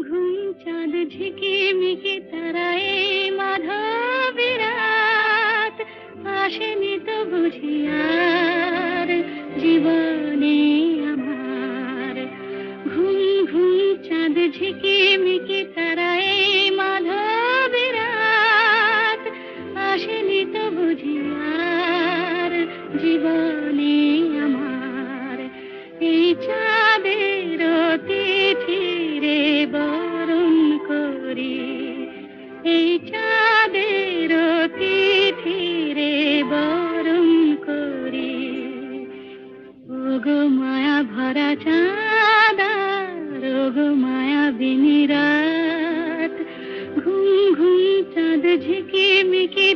ঘুম চাঁদ ঝিকিমিকি তারায় মাধবী রাত আসেনি তো বুঝি আর জীবনে আমার। ঘুম ঘুম চাঁদ ঝিকিমিকি তারায় মাধবী রাত আসেনি তো বুঝি আর জীবনে আমার। এই চাঁদের তিথিরে বরণ করি, এই চাঁদের তিথিরে বরণ করি। ওগো মায়া ভরা চাঁদ, ওগো মায়া বিনি রাত, ঘুম ঘুম চাঁদ ঝিকিমিকি